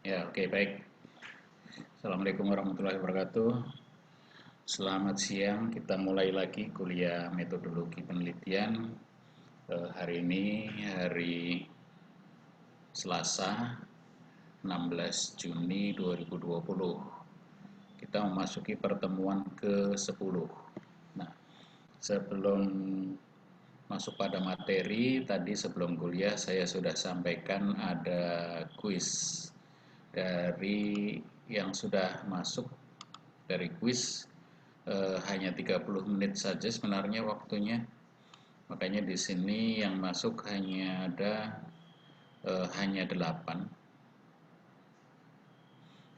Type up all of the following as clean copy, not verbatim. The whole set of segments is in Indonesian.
Ya, oke, baik. Assalamualaikum warahmatullahi wabarakatuh. Selamat siang, kita mulai lagi kuliah metodologi penelitian. Hari ini hari Selasa, 16 Juni 2020. Kita memasuki pertemuan ke-10. Nah, sebelum masuk pada materi, tadi sebelum kuliah saya sudah sampaikan ada kuis dari yang sudah masuk dari kuis hanya 30 menit saja sebenarnya waktunya. Makanya di sini yang masuk hanya ada hanya 8.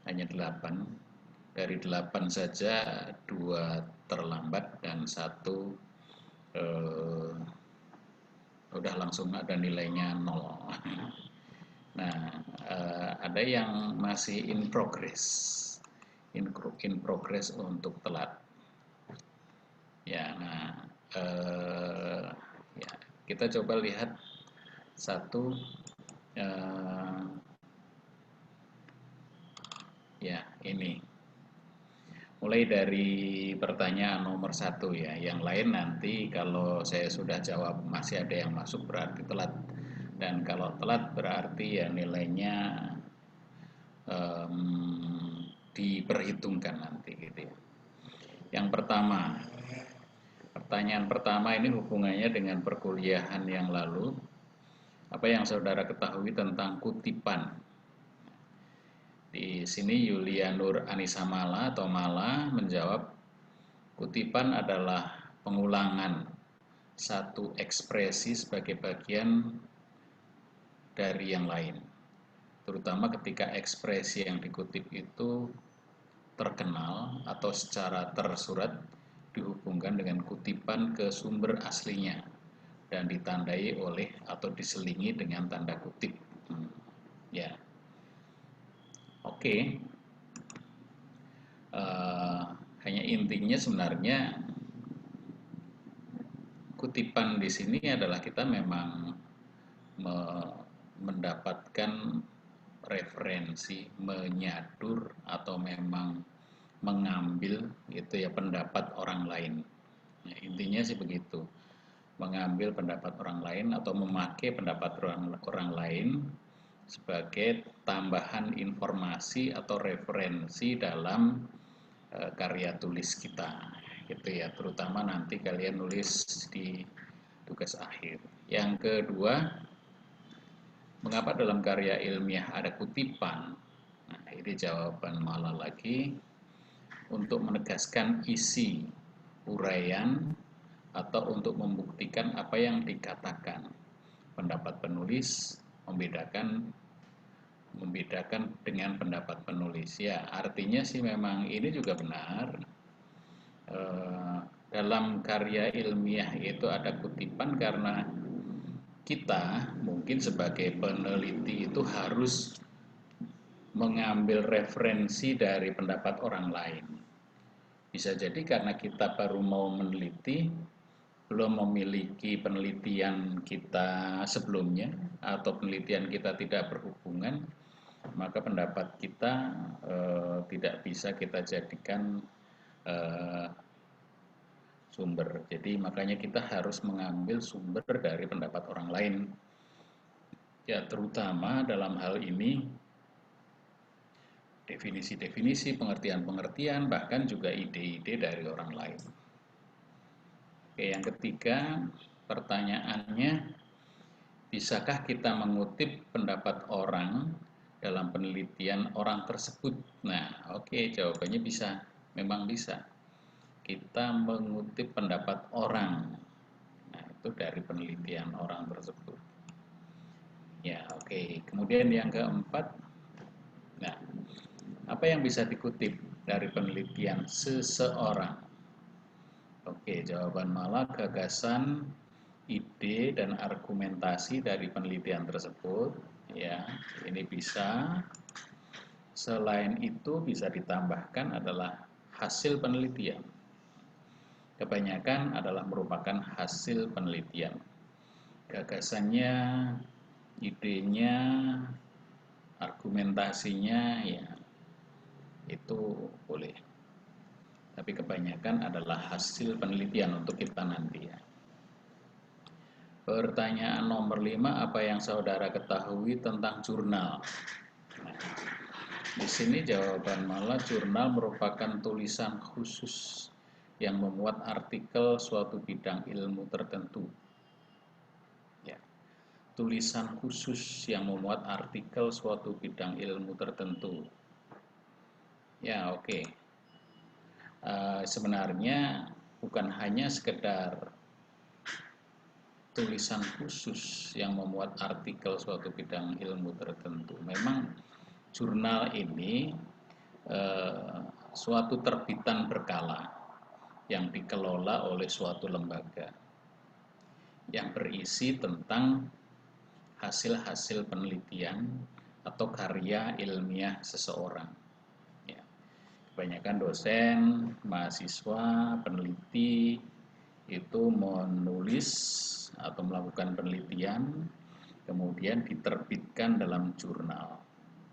Hanya 8. Dari 8 saja 2 terlambat dan 1 udah langsung ada nilainya 0. Nah, ada yang masih in progress. In progress untuk telat. Ya, nah, ya, kita coba lihat satu, ya, ini. Mulai dari pertanyaan nomor 1 ya. Yang lain nanti kalau saya sudah jawab masih ada yang masuk berarti telat. Dan kalau telat berarti ya nilainya diperhitungkan nanti gitu ya. Yang pertama, pertanyaan pertama ini hubungannya dengan perkuliahan yang lalu. Apa yang saudara ketahui tentang kutipan? Di sini Yulia Nur Anissa Mala atau Mala menjawab, kutipan adalah pengulangan satu ekspresi sebagai bagian dari yang lain. Terutama ketika ekspresi yang dikutip itu terkenal atau secara tersurat dihubungkan dengan kutipan ke sumber aslinya dan ditandai oleh atau diselingi dengan tanda kutip. Ya, oke. Hanya intinya sebenarnya kutipan di sini adalah kita memang mendapatkan referensi, menyadur atau memang mengambil gitu ya pendapat orang lain. Ya, intinya sih begitu. Mengambil pendapat orang lain atau memakai pendapat orang lain sebagai tambahan informasi atau referensi dalam karya tulis kita gitu ya, terutama nanti kalian nulis di tugas akhir. Yang kedua, mengapa dalam karya ilmiah ada kutipan? Nah, ini jawaban Mala lagi, untuk menegaskan isi uraian atau untuk membuktikan apa yang dikatakan. Pendapat penulis membedakan dengan pendapat penulis. Ya, artinya sih memang ini juga benar. Dalam karya ilmiah itu ada kutipan karena kita mungkin sebagai peneliti itu harus mengambil referensi dari pendapat orang lain. Bisa jadi karena kita baru mau meneliti, belum memiliki penelitian kita sebelumnya, atau penelitian kita tidak berhubungan, maka pendapat kita tidak bisa kita jadikan sumber. Jadi makanya kita harus mengambil sumber dari pendapat orang lain. Ya, terutama dalam hal ini definisi-definisi, pengertian-pengertian, bahkan juga ide-ide dari orang lain. Oke, yang ketiga, pertanyaannya, bisakah kita mengutip pendapat orang dalam penelitian orang tersebut? Nah, oke, jawabannya bisa, memang bisa. Kita mengutip pendapat orang, nah, itu dari penelitian orang tersebut. Ya, oke. Kemudian yang keempat, nah, apa yang bisa dikutip dari penelitian seseorang? Oke, jawaban Mala, gagasan, ide, dan argumentasi dari penelitian tersebut. Ya, ini bisa. Selain itu bisa ditambahkan adalah hasil penelitian. Kebanyakan adalah merupakan hasil penelitian. Gagasannya, idenya, argumentasinya ya itu boleh. Tapi kebanyakan adalah hasil penelitian untuk kita nanti ya. Pertanyaan nomor 5, apa yang saudara ketahui tentang jurnal? Nah, di sini jawaban malah jurnal merupakan tulisan khusus yang memuat artikel suatu bidang ilmu tertentu. Ya, tulisan khusus yang memuat artikel suatu bidang ilmu tertentu. Ya, oke. Sebenarnya bukan hanya sekedar tulisan khusus yang memuat artikel suatu bidang ilmu tertentu. Memang jurnal ini suatu terbitan berkala yang dikelola oleh suatu lembaga yang berisi tentang hasil-hasil penelitian atau karya ilmiah seseorang. Ya. Kebanyakan dosen, mahasiswa, peneliti itu menulis atau melakukan penelitian, kemudian diterbitkan dalam jurnal.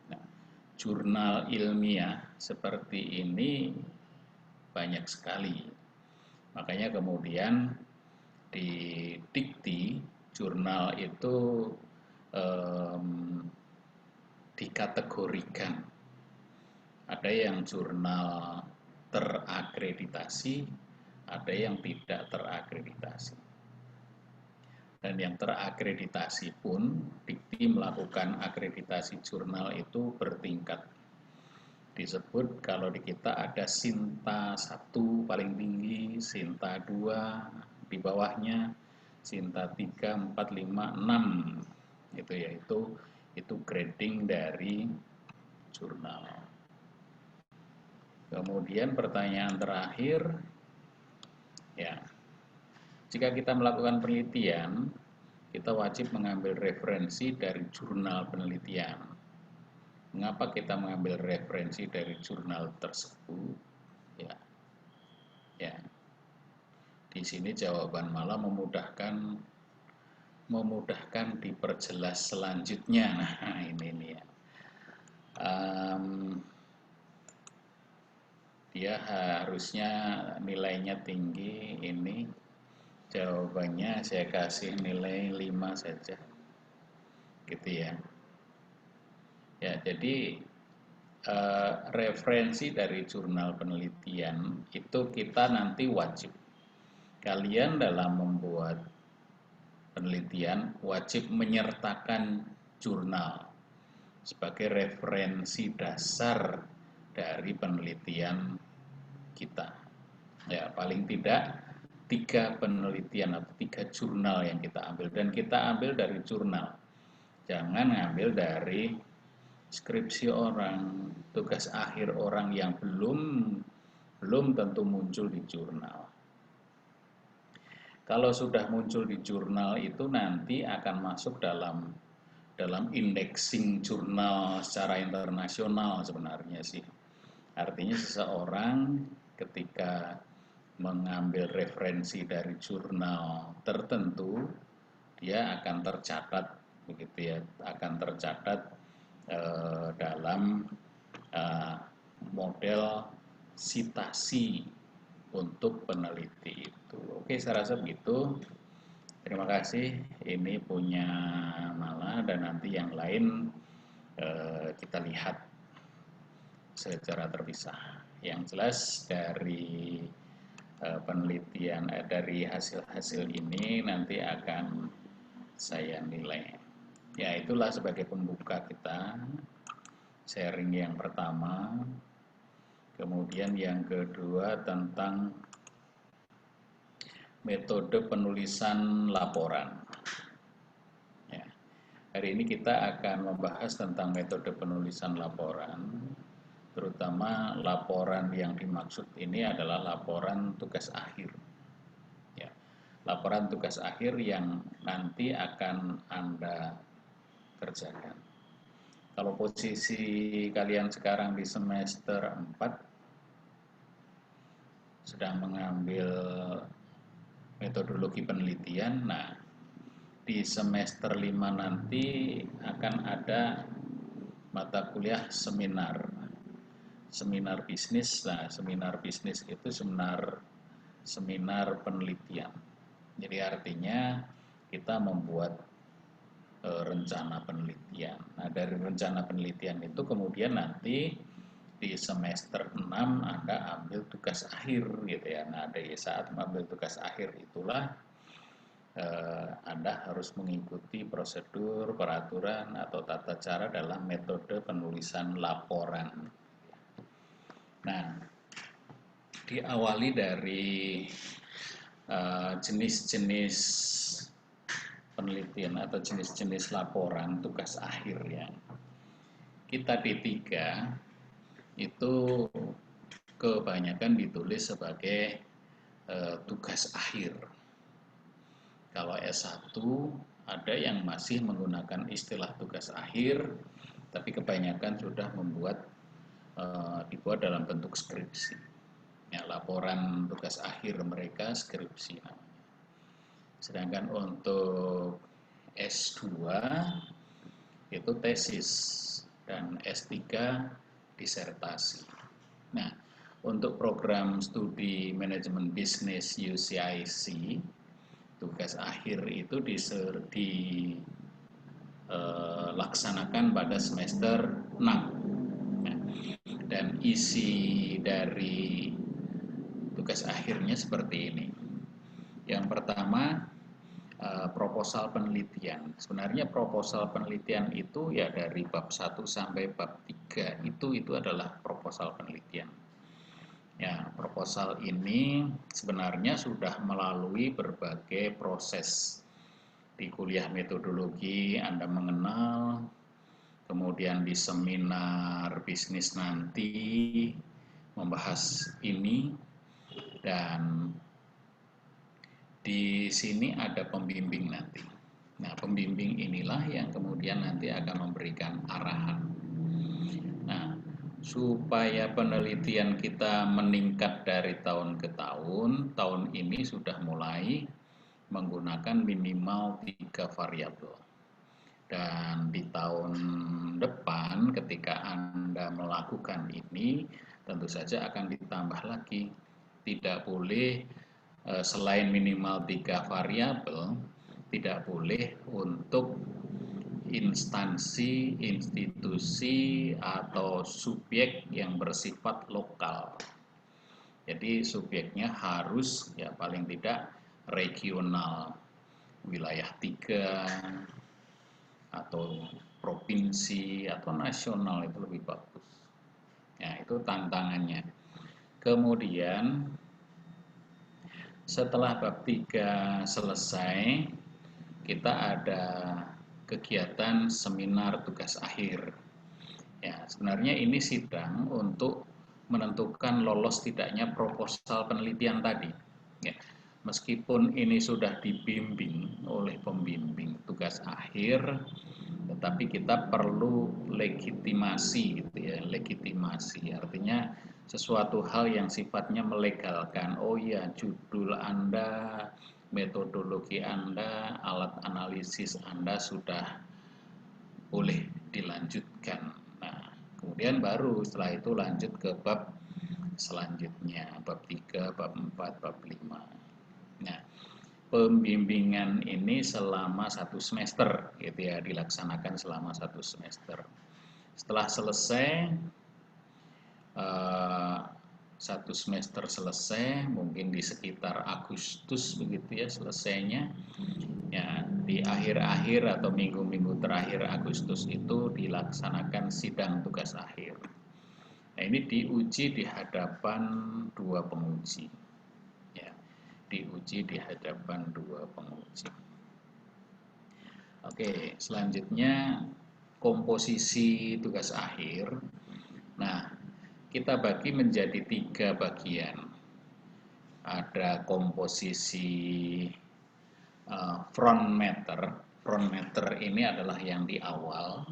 Nah, jurnal ilmiah seperti ini banyak sekali. Makanya kemudian di dikti jurnal itu dikategorikan. Ada yang jurnal terakreditasi, ada yang tidak terakreditasi. Dan yang terakreditasi pun, dikti melakukan akreditasi jurnal itu bertingkat. Disebut kalau di kita ada Sinta 1 paling tinggi, Sinta 2 di bawahnya, Sinta 3, 4, 5, 6. Itu ya, itu grading dari jurnal. Kemudian pertanyaan terakhir, ya, jika kita melakukan penelitian, kita wajib mengambil referensi dari jurnal penelitian. Mengapa kita mengambil referensi dari jurnal tersebut? Ya, ya. Di sini jawaban malah memudahkan diperjelas selanjutnya. Nah, ini nih ya. Dia harusnya nilainya tinggi, ini jawabannya saya kasih nilai 5 saja. Gitu ya. Ya, jadi referensi dari jurnal penelitian itu kita nanti wajib. Kalian dalam membuat penelitian wajib menyertakan jurnal sebagai referensi dasar dari penelitian kita. Ya, paling tidak 3 penelitian atau 3 jurnal yang kita ambil, dan kita ambil dari jurnal. Jangan ngambil dari skripsi orang, tugas akhir orang yang belum tentu muncul di jurnal. Kalau sudah muncul di jurnal itu nanti akan masuk dalam indexing jurnal secara internasional sebenarnya sih. Artinya seseorang ketika mengambil referensi dari jurnal tertentu, dia akan tercatat begitu ya, akan tercatat dalam model sitasi untuk peneliti itu. Oke, saya rasa begitu. Terima kasih. Ini punya Mala, dan nanti yang lain kita lihat secara terpisah. Yang jelas dari penelitian dari hasil-hasil ini nanti akan saya nilai. Ya, itulah sebagai pembuka kita sharing yang pertama. Kemudian yang kedua tentang metode penulisan laporan. Ya. Hari ini kita akan membahas tentang metode penulisan laporan, terutama laporan yang dimaksud ini adalah laporan tugas akhir. Ya. Laporan tugas akhir yang nanti akan Anda kerjakan. Kalau posisi kalian sekarang di semester 4 sedang mengambil metodologi penelitian, nah di semester 5 nanti akan ada mata kuliah seminar. Seminar bisnis. Nah, seminar bisnis itu seminar penelitian. Jadi artinya kita membuat rencana penelitian. Nah, dari rencana penelitian itu kemudian nanti di semester 6 Anda ambil tugas akhir gitu ya. Nah, dari saat mengambil tugas akhir itulah Anda harus mengikuti prosedur, peraturan atau tata cara dalam metode penulisan laporan. Nah, diawali dari jenis-jenis penelitian atau jenis-jenis laporan tugas akhir ya. Kita D3 itu kebanyakan ditulis sebagai tugas akhir. Kalau S1 ada yang masih menggunakan istilah tugas akhir, tapi kebanyakan sudah dibuat dalam bentuk skripsi. Ya, laporan tugas akhir mereka skripsi namanya. Sedangkan untuk S2 itu tesis dan S3 disertasi. Nah, untuk program studi manajemen bisnis UCIC, tugas akhir itu dilaksanakan pada semester 6. Nah, dan isi dari tugas akhirnya seperti ini. Yang pertama, proposal penelitian. Sebenarnya proposal penelitian itu ya dari bab 1 sampai bab 3 itu adalah proposal penelitian. Ya, proposal ini sebenarnya sudah melalui berbagai proses. Di kuliah metodologi Anda mengenal, kemudian di seminar bisnis nanti membahas ini, dan di sini ada pembimbing nanti. Nah, pembimbing inilah yang kemudian nanti akan memberikan arahan. Nah, supaya penelitian kita meningkat dari tahun ke tahun ini sudah mulai menggunakan minimal 3 variabel. Dan di tahun depan ketika Anda melakukan ini, tentu saja akan ditambah lagi. Tidak boleh selain minimal 3 variabel, tidak boleh untuk instansi, institusi, atau subjek yang bersifat lokal. Jadi subjeknya harus ya paling tidak regional, wilayah 3, atau provinsi, atau nasional, itu lebih bagus. Ya, itu tantangannya. Kemudian setelah bab 3 selesai, kita ada kegiatan seminar tugas akhir. Ya, sebenarnya ini sidang untuk menentukan lolos tidaknya proposal penelitian tadi. Ya, meskipun ini sudah dibimbing oleh pembimbing tugas akhir, tetapi kita perlu legitimasi gitu ya, legitimasi artinya sesuatu hal yang sifatnya melegalkan. Oh ya, judul Anda, metodologi Anda, alat analisis Anda sudah boleh dilanjutkan. Nah, kemudian baru setelah itu lanjut ke bab selanjutnya, bab 3, bab 4, bab 5. Nah, pembimbingan ini selama 1 semester gitu ya, dilaksanakan selama 1 semester. Setelah selesai 1 semester selesai, mungkin di sekitar Agustus begitu ya selesainya. Ya, di akhir-akhir atau minggu-minggu terakhir Agustus itu dilaksanakan sidang tugas akhir. Nah, ini diuji di hadapan 2 penguji. Ya, diuji di hadapan 2 penguji. Oke, selanjutnya komposisi tugas akhir. Nah, kita bagi menjadi 3 bagian. Ada komposisi front matter. Front matter ini adalah yang di awal.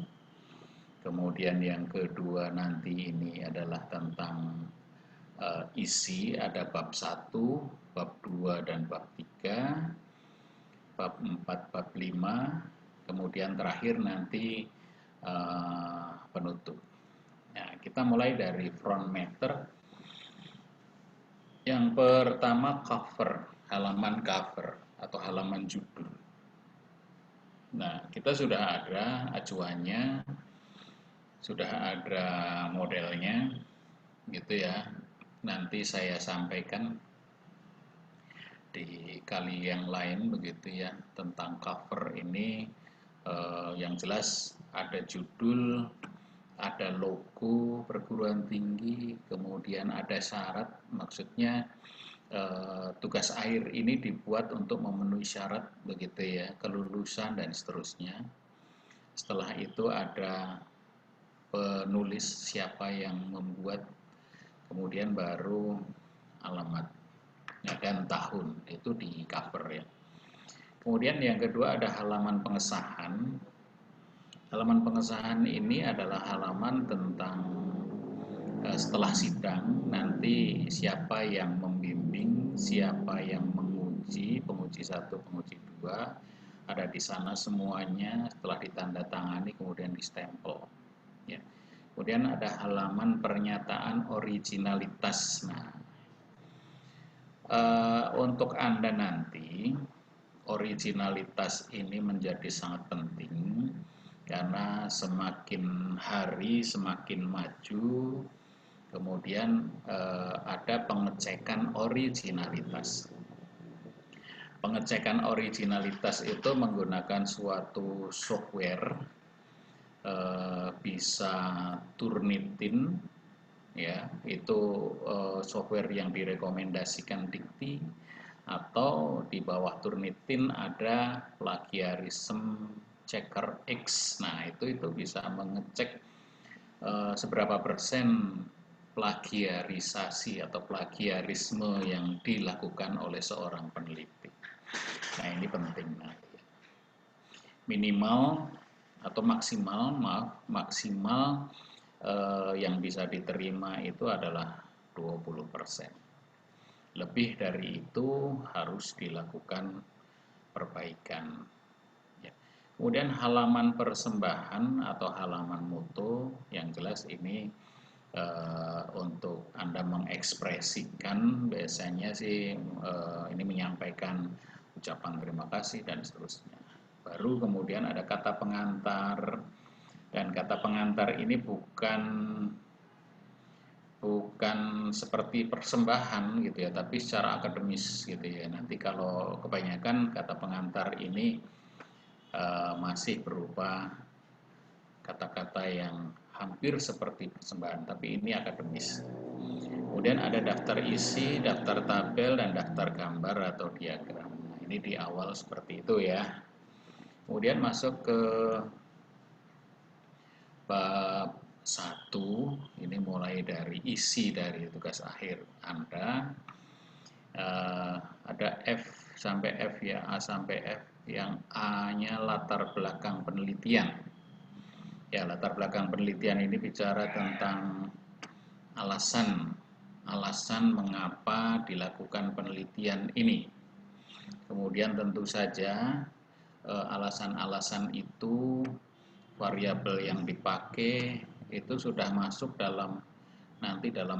Kemudian yang kedua nanti ini adalah tentang isi, ada bab 1, bab 2, dan bab 3, bab 4, bab 5, kemudian terakhir nanti penutup. Nah, kita mulai dari front matter. Yang pertama cover, halaman cover atau halaman judul. Nah, kita sudah ada acuannya, sudah ada modelnya, gitu ya. Nanti saya sampaikan di kali yang lain begitu ya tentang cover ini. Yang jelas ada judul, ada logo perguruan tinggi, kemudian ada syarat, maksudnya tugas akhir ini dibuat untuk memenuhi syarat begitu ya, kelulusan dan seterusnya. Setelah itu ada penulis siapa yang membuat, kemudian baru alamat dan tahun itu di cover ya. Kemudian yang kedua ada halaman pengesahan. Halaman pengesahan ini adalah halaman tentang setelah sidang nanti siapa yang membimbing, siapa yang menguji, penguji 1, penguji 2, ada di sana semuanya setelah ditandatangani kemudian distempel. Ya. Kemudian ada halaman pernyataan originalitas. Nah, untuk Anda nanti originalitas ini menjadi sangat penting karena semakin hari semakin maju, kemudian ada pengecekan originalitas. Pengecekan originalitas itu menggunakan suatu software, bisa Turnitin, ya itu software yang direkomendasikan Dikti, atau di bawah Turnitin ada Plagiarism Checker X. Nah itu bisa mengecek seberapa persen plagiarisasi atau plagiarisme yang dilakukan oleh seorang peneliti. Nah ini penting. Nah, minimal atau maksimal yang bisa diterima itu adalah 20%. Lebih dari itu harus dilakukan perbaikan. Ya. Kemudian halaman persembahan atau halaman mutu, yang jelas ini untuk Anda mengekspresikan, biasanya sih ini menyampaikan ucapan terima kasih dan seterusnya. Baru kemudian ada kata pengantar, dan kata pengantar ini bukan seperti persembahan gitu ya, tapi secara akademis gitu ya. Nanti kalau kebanyakan kata pengantar ini masih berupa kata-kata yang hampir seperti persembahan, tapi ini akademis. Kemudian ada daftar isi, daftar tabel, dan daftar gambar atau diagram. Nah, ini di awal seperti itu ya. Kemudian masuk ke bab 1, ini mulai dari isi dari tugas akhir Anda. Ada F sampai F ya, A sampai F. Yang A-nya latar belakang penelitian. Ya, latar belakang penelitian ini bicara tentang alasan mengapa dilakukan penelitian ini. Kemudian tentu saja alasan-alasan itu, variabel yang dipakai itu sudah masuk dalam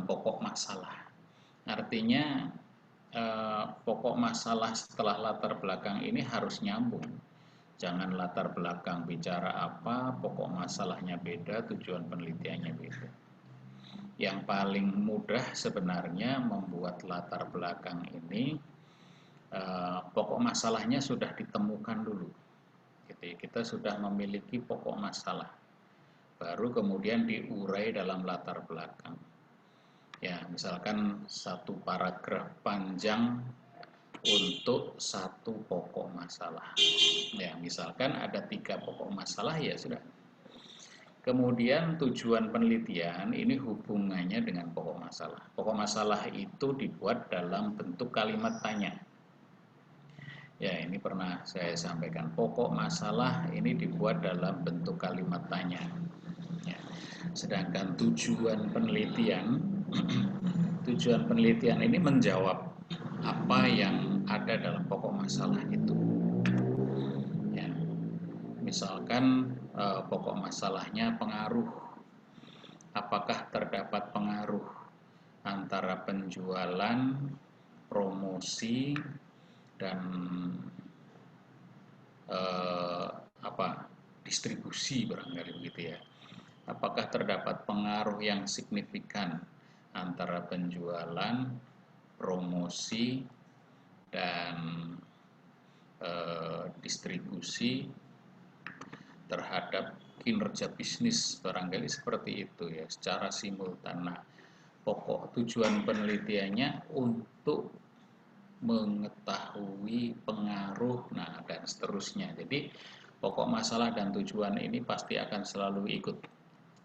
pokok masalah. Artinya pokok masalah setelah latar belakang ini harus nyambung. Jangan latar belakang bicara apa, pokok masalahnya beda, tujuan penelitiannya beda. Yang paling mudah sebenarnya membuat latar belakang ini, pokok masalahnya sudah ditemukan dulu. Kita sudah memiliki pokok masalah, baru kemudian diurai dalam latar belakang. Ya, misalkan satu paragraf panjang untuk satu pokok masalah. Ya, misalkan ada 3 pokok masalah, ya sudah. Kemudian tujuan penelitian ini hubungannya dengan pokok masalah. Pokok masalah itu dibuat dalam bentuk kalimat tanya. Ya, ini pernah saya sampaikan. Pokok masalah ini dibuat dalam bentuk kalimat tanya. Ya. Sedangkan tujuan penelitian ini menjawab apa yang ada dalam pokok masalah itu. Ya. misalkan pokok masalahnya pengaruh, apakah terdapat pengaruh antara penjualan, promosi, dan apa, distribusi barangkali begitu ya. Apakah terdapat pengaruh yang signifikan antara penjualan, promosi, dan distribusi terhadap kinerja bisnis, barangkali seperti itu ya, secara simultan. Nah, pokok tujuan penelitiannya untuk mengetahui pengaruh, nah, dan seterusnya. Jadi pokok masalah dan tujuan ini pasti akan selalu ikut,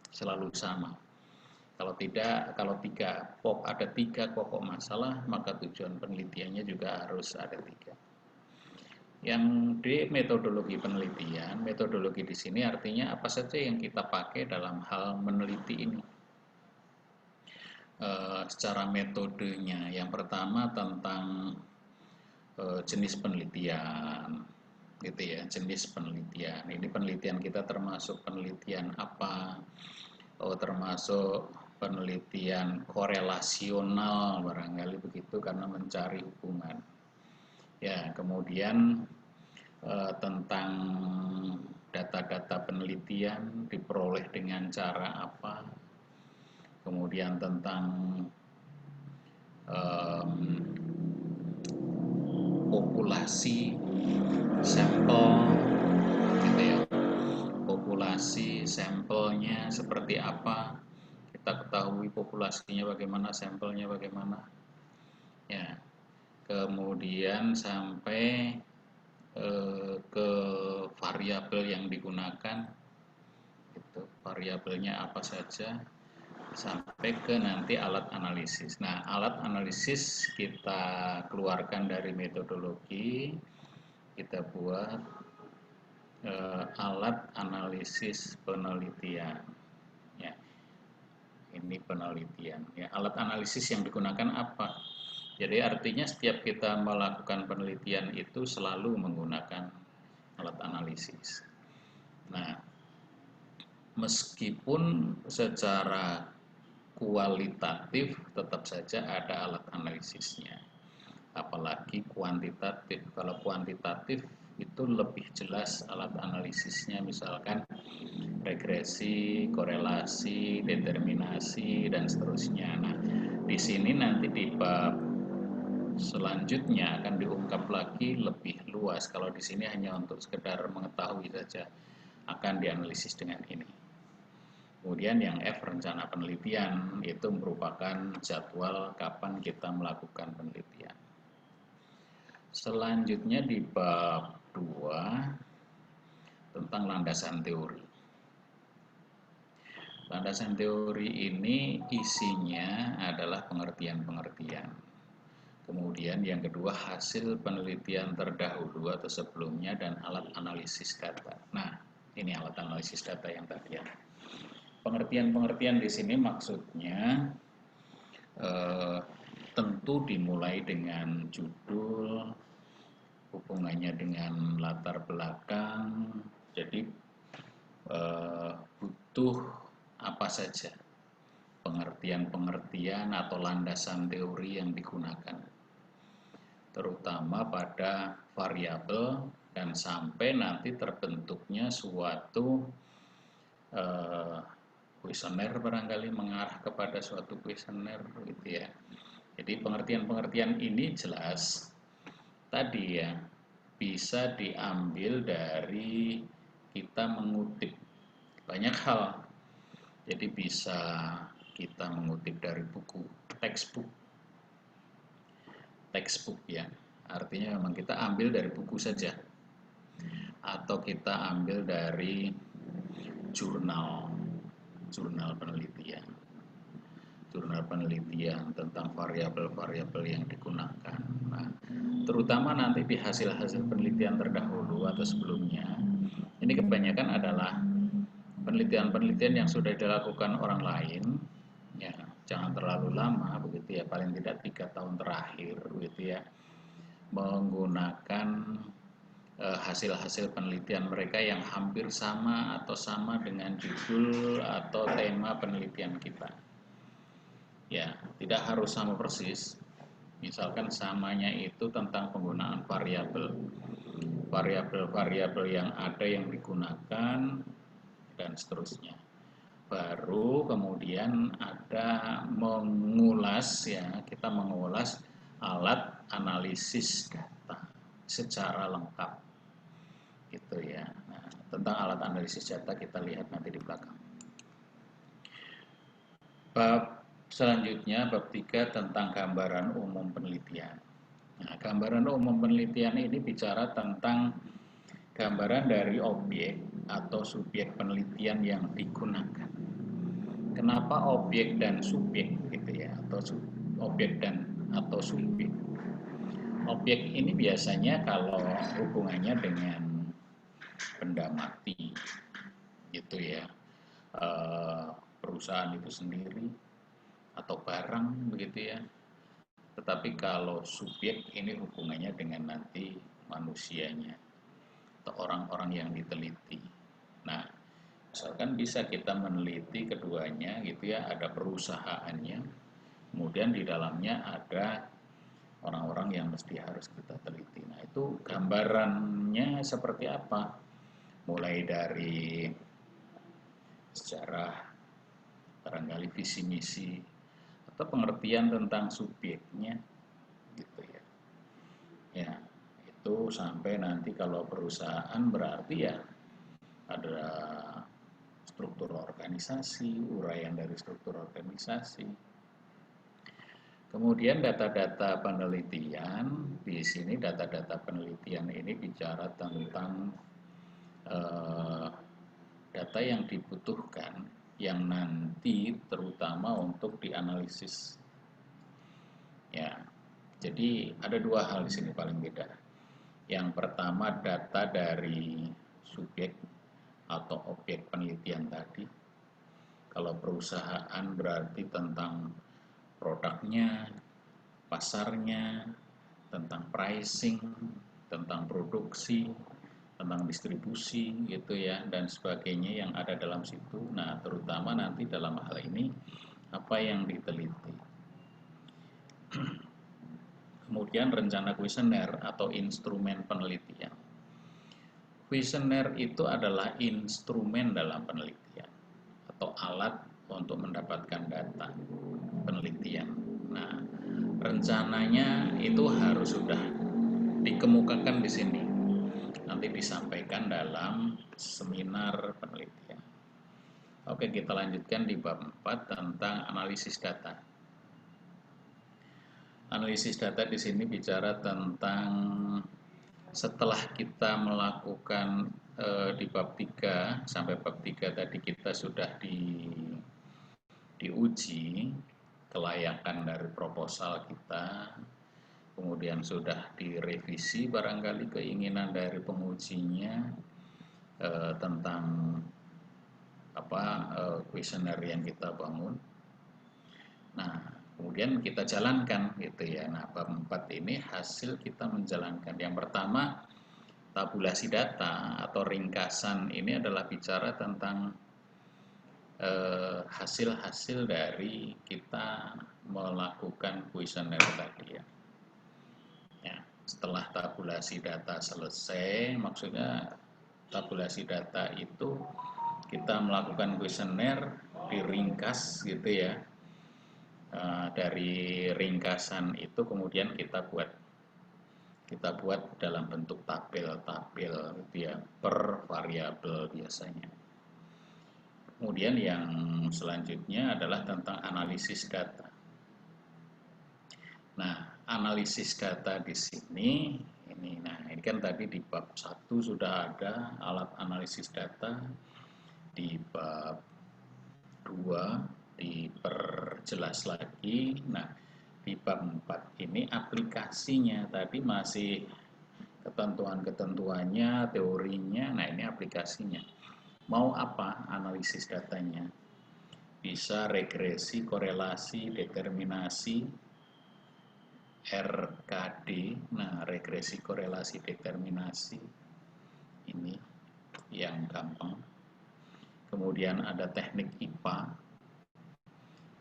selalu sama. Kalau tidak, ada tiga pokok masalah, maka tujuan penelitiannya juga harus ada tiga. Yang di metodologi penelitian, metodologi di sini artinya apa saja yang kita pakai dalam hal meneliti ini. Secara metodenya, yang pertama tentang jenis penelitian, gitu ya, jenis penelitian. Ini penelitian kita termasuk penelitian apa? Oh, termasuk penelitian korelasional barangkali begitu, karena mencari hubungan. Ya, kemudian tentang data-data penelitian diperoleh dengan cara apa, kemudian tentang populasi sampel, gitu ya, populasi sampelnya seperti apa, kita ketahui populasinya bagaimana, sampelnya bagaimana, ya, kemudian sampai ke variabel yang digunakan, itu variabelnya apa saja, sampai ke nanti alat analisis. Nah, alat analisis kita keluarkan dari metodologi, kita buat alat analisis penelitian. Ya, ini penelitian. Ya, alat analisis yang digunakan apa? Jadi artinya setiap kita melakukan penelitian itu selalu menggunakan alat analisis. Nah, meskipun secara kualitatif tetap saja ada alat analisisnya, apalagi kuantitatif. Kalau kuantitatif itu lebih jelas alat analisisnya, misalkan regresi, korelasi, determinasi, dan seterusnya. Nah, di sini nanti di bab selanjutnya akan diungkap lagi lebih luas. Kalau di sini hanya untuk sekedar mengetahui saja, akan dianalisis dengan ini. Kemudian yang F, rencana penelitian, itu merupakan jadwal kapan kita melakukan penelitian. Selanjutnya di bab 2 tentang landasan teori. Landasan teori ini isinya adalah pengertian-pengertian. Kemudian yang kedua, hasil penelitian terdahulu atau sebelumnya, dan alat analisis data. Nah, ini alat analisis data yang tadi ya. Pengertian-pengertian di sini maksudnya tentu dimulai dengan judul, hubungannya dengan latar belakang. Jadi butuh apa saja pengertian-pengertian atau landasan teori yang digunakan, terutama pada variabel, dan sampai nanti terbentuknya suatu kuesioner, barangkali mengarah kepada suatu kuesioner, gitu ya. Jadi pengertian-pengertian ini jelas tadi ya, bisa diambil dari kita mengutip banyak hal. Jadi bisa kita mengutip dari buku, textbook ya, artinya memang kita ambil dari buku saja, atau kita ambil dari jurnal penelitian tentang variabel-variabel yang digunakan. Nah, terutama nanti di hasil-hasil penelitian terdahulu atau sebelumnya, ini kebanyakan adalah penelitian-penelitian yang sudah dilakukan orang lain, ya, jangan terlalu lama begitu ya, paling tidak 3 tahun terakhir begitu ya, menggunakan hasil-hasil penelitian mereka yang hampir sama atau sama dengan judul atau tema penelitian kita. Ya, tidak harus sama persis. Misalkan samanya itu tentang penggunaan variabel. Variabel-variabel yang ada yang digunakan dan seterusnya. Baru kemudian ada mengulas, ya, kita mengulas alat analisis data secara lengkap gitu ya. Nah, tentang alat analisis data kita lihat nanti di belakang. Bab selanjutnya bab 3 tentang gambaran umum penelitian. Nah, gambaran umum penelitian ini bicara tentang gambaran dari objek atau subjek penelitian yang digunakan. Kenapa objek dan subjek gitu ya, atau objek dan atau subjek? Objek ini biasanya kalau hubungannya dengan benda mati gitu ya, perusahaan itu sendiri atau barang begitu ya. Tetapi kalau subjek ini hubungannya dengan nanti manusianya atau orang-orang yang diteliti. Nah, misalkan bisa kita meneliti keduanya gitu ya, ada perusahaannya, kemudian di dalamnya ada orang-orang yang mesti harus kita teliti. Nah, itu gambarannya seperti apa? Mulai dari sejarah, barangkali visi misi, atau pengertian tentang subjeknya, gitu ya. Ya, itu sampai nanti kalau perusahaan berarti ya ada struktur organisasi, uraian dari struktur organisasi. Kemudian data-data penelitian, di sini data-data penelitian ini bicara tentang data yang dibutuhkan, yang nanti terutama untuk dianalisis. Ya, jadi ada dua hal di sini paling beda. Yang pertama data dari subjek atau objek penelitian tadi. Kalau perusahaan berarti tentang produknya, pasarnya, tentang pricing, tentang produksi, tentang distribusi gitu ya, dan sebagainya yang ada dalam situ. Nah, terutama nanti dalam hal ini apa yang diteliti. Kemudian rencana kuesioner atau instrumen penelitian. Kuesioner itu adalah instrumen dalam penelitian atau alat untuk mendapatkan data penelitian. Nah, rencananya itu harus sudah dikemukakan di sini. Nanti disampaikan dalam seminar penelitian. Oke, kita lanjutkan di bab 4 tentang analisis data. Analisis data di sini bicara tentang setelah kita melakukan di bab 3 sampai bab 3 tadi kita sudah diuji kelayakan dari proposal kita, kemudian sudah direvisi barangkali keinginan dari pengujinya tentang kuesioner yang kita bangun. Nah, kemudian kita jalankan gitu ya. Nah, bab 4 ini hasil kita menjalankan. Yang pertama, tabulasi data atau ringkasan ini adalah bicara tentang hasil-hasil dari kita melakukan kuesioner tadi ya. Ya, setelah tabulasi data selesai, maksudnya tabulasi data itu kita melakukan kuesioner diringkas gitu ya. Dari ringkasan itu kemudian kita buat dalam bentuk tabel-tabel gitu ya, per variabel biasanya. Kemudian yang selanjutnya adalah tentang analisis data. Nah, analisis data di sini ini kan tadi di bab 1 sudah ada alat analisis data, di bab 2 diperjelas lagi. Nah, di bab 4 ini aplikasinya tadi masih ketentuan-ketentuannya, teorinya. Nah, ini aplikasinya. Mau apa analisis datanya? Bisa regresi, korelasi, determinasi, RKD. Nah, regresi, korelasi, determinasi. ini yang gampang. Kemudian ada teknik IPA.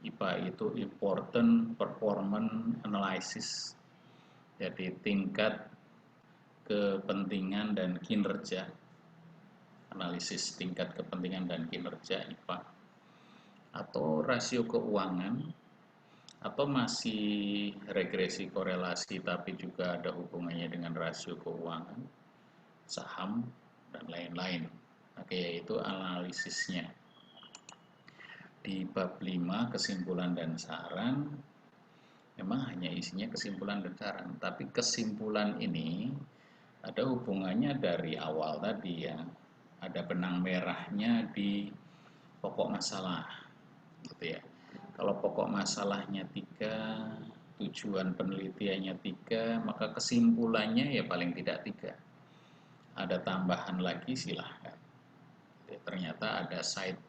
IPA itu Important Performance Analysis. Jadi tingkat kepentingan dan kinerja. Analisis tingkat kepentingan dan kinerja IPA. Atau rasio keuangan, atau masih regresi korelasi tapi juga ada hubungannya dengan rasio keuangan, saham, dan lain-lain. Oke, yaitu analisisnya. Di bab 5 kesimpulan dan saran, memang hanya isinya kesimpulan dan saran, tapi kesimpulan ini ada hubungannya dari awal tadi ya. Ada benang merahnya di pokok masalah, gitu ya. Kalau pokok masalahnya 3, tujuan penelitiannya 3, maka kesimpulannya ya paling tidak 3. Ada tambahan lagi silahkan. Ternyata ada side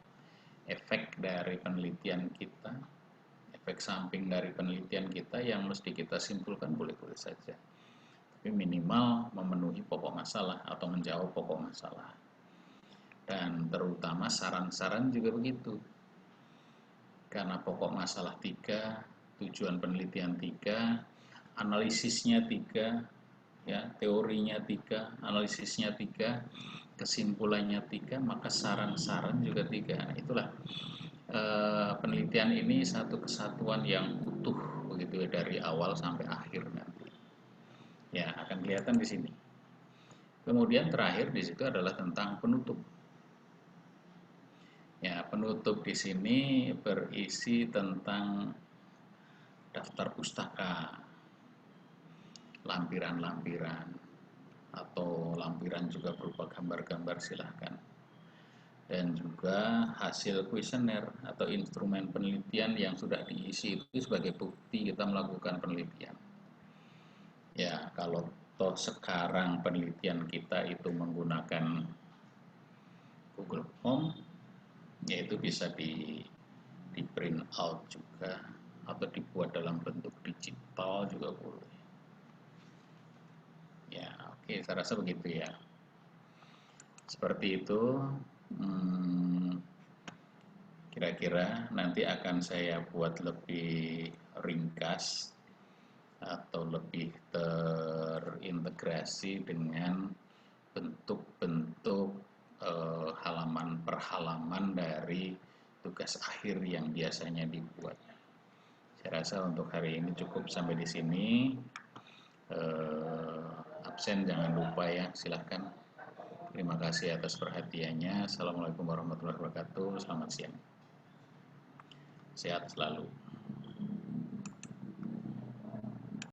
effect dari penelitian kita, efek samping dari penelitian kita yang mesti kita simpulkan, boleh-boleh saja. Tapi minimal memenuhi pokok masalah atau menjawab pokok masalah. Dan terutama saran-saran juga begitu. Karena pokok masalah 3, tujuan penelitian 3, analisisnya 3, ya, teorinya 3, analisisnya 3, kesimpulannya 3, maka saran-saran juga 3. Nah, itulah penelitian ini satu kesatuan yang utuh begitu ya, dari awal sampai akhir nanti. Ya, akan kelihatan di sini. Kemudian terakhir di situ adalah tentang penutup. Ya, penutup di sini berisi tentang daftar pustaka, lampiran-lampiran, atau lampiran juga berupa gambar-gambar silahkan. Dan juga hasil kuesioner atau instrumen penelitian yang sudah diisi itu sebagai bukti kita melakukan penelitian. Ya, kalau toh sekarang penelitian kita itu menggunakan Google Form, yaitu bisa di print out juga atau dibuat dalam bentuk digital juga boleh. Ya, oke, saya rasa begitu ya. Seperti itu. Kira-kira nanti akan saya buat lebih ringkas atau lebih terintegrasi dengan bentuk-bentuk halaman per halaman dari tugas akhir yang biasanya dibuat. Saya rasa untuk hari ini cukup sampai di sini. Absen jangan lupa ya, silahkan. Terima kasih atas perhatiannya. Assalamualaikum warahmatullahi wabarakatuh. Selamat siang. Sehat selalu.